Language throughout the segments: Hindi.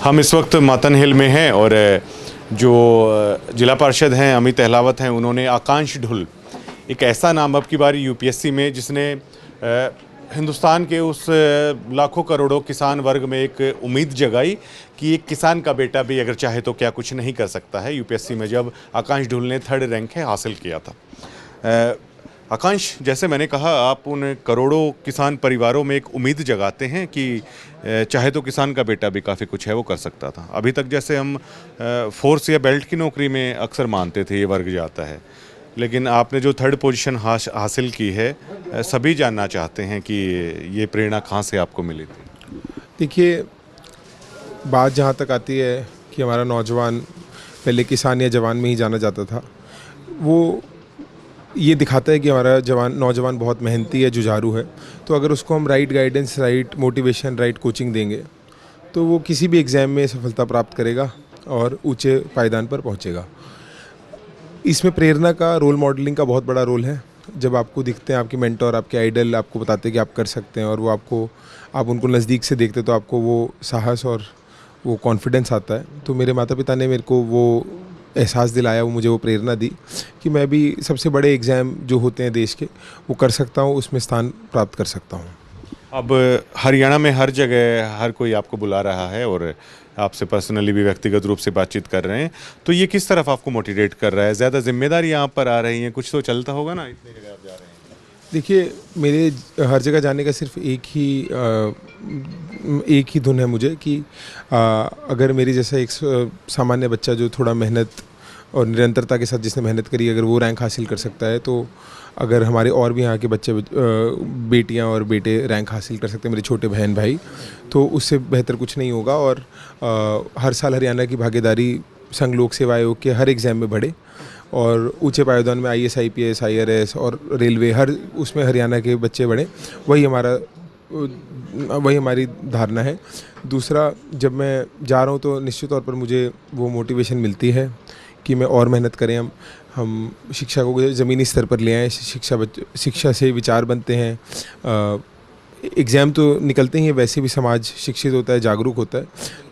हम इस वक्त मातन हिल में हैं और जो जिला पार्षद हैं अमित अहलावत हैं, उन्होंने आकांक्ष ढुल, एक ऐसा नाम अब की बारी यूपीएससी में जिसने हिंदुस्तान के उस लाखों करोड़ों किसान वर्ग में एक उम्मीद जगाई कि एक किसान का बेटा भी अगर चाहे तो क्या कुछ नहीं कर सकता है। यूपीएससी में जब आकांक्ष ढुल ने 3rd रैंक है हासिल किया था। आकांक्ष, जैसे मैंने कहा, आप उन करोड़ों किसान परिवारों में एक उम्मीद जगाते हैं कि चाहे तो किसान का बेटा भी काफ़ी कुछ है वो कर सकता था। अभी तक जैसे हम फोर्स या बेल्ट की नौकरी में अक्सर मानते थे ये वर्ग जाता है, लेकिन आपने जो 3rd पोजीशन हासिल की है, सभी जानना चाहते हैं कि ये प्रेरणा कहाँ से आपको मिली थी। देखिए, बात जहाँ तक आती है कि हमारा नौजवान पहले किसान या जवान में ही जाना जाता था, वो ये दिखाता है कि हमारा नौजवान बहुत मेहनती है, जुझारू है। तो अगर उसको हम right guidance, right motivation, right coaching देंगे तो वो किसी भी एग्ज़ाम में सफलता प्राप्त करेगा और ऊंचे पायदान पर पहुंचेगा। इसमें प्रेरणा का, रोल मॉडलिंग का बहुत बड़ा रोल है। जब आपको दिखते हैं आपके मेंटोर, आपके आइडल आपको बताते हैं कि आप कर सकते हैं और वो आप उनको नज़दीक से देखते तो आपको वो साहस और वो कॉन्फिडेंस आता है। तो मेरे माता पिता ने मेरे को वो एहसास दिलाया, वो मुझे वो प्रेरणा दी कि मैं भी सबसे बड़े एग्ज़ाम जो होते हैं देश के वो कर सकता हूँ, उसमें स्थान प्राप्त कर सकता हूँ। अब हरियाणा में हर जगह हर कोई आपको बुला रहा है और आपसे पर्सनली भी व्यक्तिगत रूप से बातचीत कर रहे हैं, तो ये किस तरफ आपको मोटिवेट कर रहा है? ज़्यादा जिम्मेदारी यहाँ पर आ रही हैं, कुछ तो चलता होगा ना, इतनी जगह आप जा रहे हैं। देखिए, मेरे हर जगह जाने का सिर्फ एक ही धुन है मुझे कि अगर मेरी जैसा एक सामान्य बच्चा जो थोड़ा मेहनत और निरंतरता के साथ जिसने मेहनत करी, अगर वो रैंक हासिल कर सकता है, तो अगर हमारे और भी यहाँ के बच्चे, बेटियाँ और बेटे रैंक हासिल कर सकते हैं, मेरे छोटे बहन भाई, तो उससे बेहतर कुछ नहीं होगा। और हर साल हरियाणा की भागीदारी संघ लोक सेवा आयोग के हर एग्ज़ाम में बढ़े और ऊंचे पायदान में IAS, IPS, IRS और रेलवे, हर उसमें हरियाणा के बच्चे बढ़े, वही हमारी धारणा है। दूसरा, जब मैं जा रहा हूँ तो निश्चित तौर पर मुझे वो मोटिवेशन मिलती है कि मैं और मेहनत करें। हम शिक्षा को ज़मीनी स्तर पर ले आएँ, शिक्षा से विचार बनते हैं। एग्ज़ाम तो निकलते ही, वैसे भी समाज शिक्षित होता है, जागरूक होता है,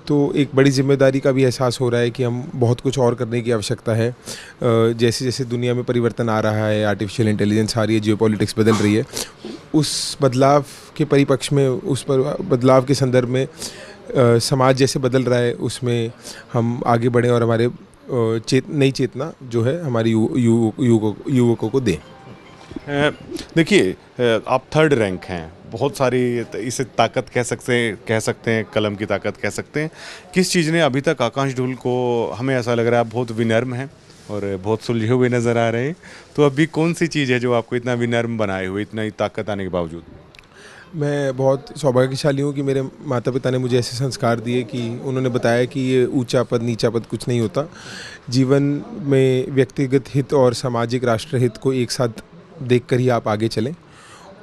तो एक बड़ी जिम्मेदारी का भी एहसास हो रहा है कि हम बहुत कुछ और करने की आवश्यकता है। जैसे जैसे दुनिया में परिवर्तन आ रहा है, आर्टिफिशियल इंटेलिजेंस आ रही है, जियोपॉलिटिक्स बदल रही है, उस बदलाव के परिप्रेक्ष्य में, बदलाव के संदर्भ में समाज जैसे बदल रहा है, उसमें हम आगे बढ़ें और हमारे नई चेतना जो है हमारी युवकों को दें। देखिए, आप 3rd रैंक हैं, बहुत सारी इसे ताकत कह सकते हैं, कलम की ताकत कह सकते हैं। किस चीज़ ने अभी तक आकांक्ष ढुल को, हमें ऐसा लग रहा है आप बहुत विनम्र हैं और बहुत सुलझे हुए नज़र आ रहे हैं, तो अभी कौन सी चीज़ है जो आपको इतना विनम्र बनाए हुए, इतना ताकत आने के बावजूद? मैं बहुत सौभाग्यशाली हूँ कि मेरे माता पिता ने मुझे ऐसे संस्कार दिए कि उन्होंने बताया कि ये ऊंचा पद नीचा पद कुछ नहीं होता। जीवन में व्यक्तिगत हित और सामाजिक राष्ट्र हित को एक साथ देखकर ही आप आगे चलें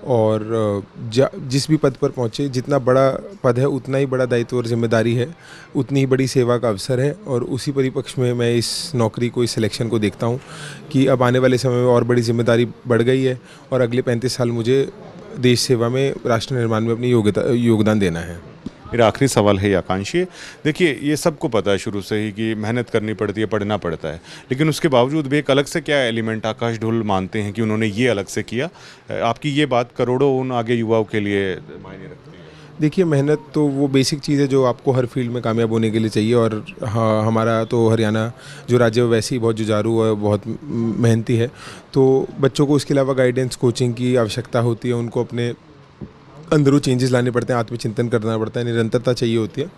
और जिस भी पद पर पहुँचे, जितना बड़ा पद है उतना ही बड़ा दायित्व और जिम्मेदारी है, उतनी ही बड़ी सेवा का अवसर है। और उसी परिप्रेक्ष्य में मैं इस नौकरी को, इस सिलेक्शन को देखता हूँ कि अब आने वाले समय में और बड़ी जिम्मेदारी बढ़ गई है और अगले 35 साल मुझे देश सेवा में, राष्ट्र निर्माण में अपनी योगदान देना है। मेरा आखिरी सवाल है आकांक्षी, देखिए ये सबको पता है शुरू से ही कि मेहनत करनी पड़ती है, पढ़ना पड़ता है, लेकिन उसके बावजूद भी एक अलग से क्या एलिमेंट आकांक्ष ढुल मानते हैं कि उन्होंने ये अलग से किया? आपकी ये बात करोड़ों उन आगे युवाओं के लिए मायने रखती है। देखिए, मेहनत तो वो बेसिक चीज़ है जो आपको हर फील्ड में कामयाब होने के लिए चाहिए। और हाँ, हमारा तो हरियाणा जो राज्य है वैसे ही बहुत जुझारू और बहुत मेहनती है, तो बच्चों को उसके अलावा गाइडेंस, कोचिंग की आवश्यकता होती है। उनको अपने अंदरूं चेंजेस लाने पड़ते हैं, आत्मचिंतन करना पड़ता है, निरंतरता चाहिए होती है।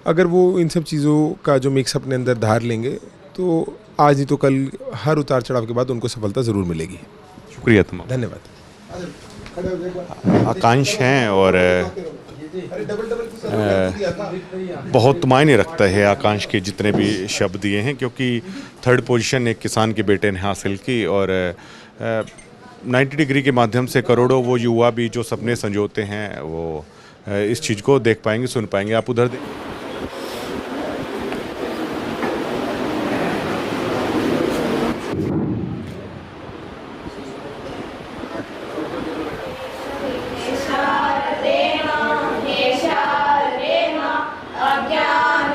अगर वो इन सब चीज़ों का जो मिक्स अपने अंदर धार लेंगे तो आज नहीं तो कल, हर उतार चढ़ाव के बाद उनको सफलता ज़रूर मिलेगी। शुक्रिया तमाम। धन्यवाद। आकांक्ष हैं और बहुत मायने रखता है आकांक्ष के जितने भी शब्द दिए हैं, क्योंकि 3rd पोजीशन एक किसान के बेटे ने हासिल की और 90 डिग्री के माध्यम से करोड़ों वो युवा भी जो सपने संजोते हैं वो इस चीज़ को देख पाएंगे, सुन पाएंगे। आप उधर अज्ञान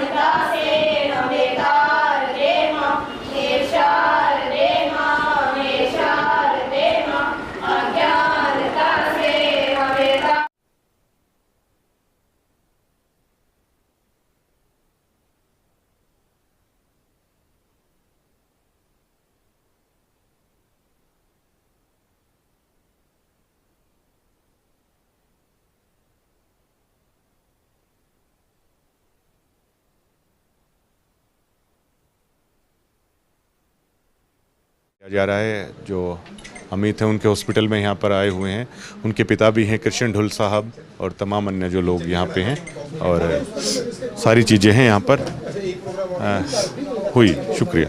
जा रहा है। जो अमित हैं उनके हॉस्पिटल में यहाँ पर आए हुए हैं, उनके पिता भी हैं कृष्ण ढुल साहब और तमाम अन्य जो लोग यहाँ पे हैं, और सारी चीज़ें हैं यहाँ पर हुई। शुक्रिया।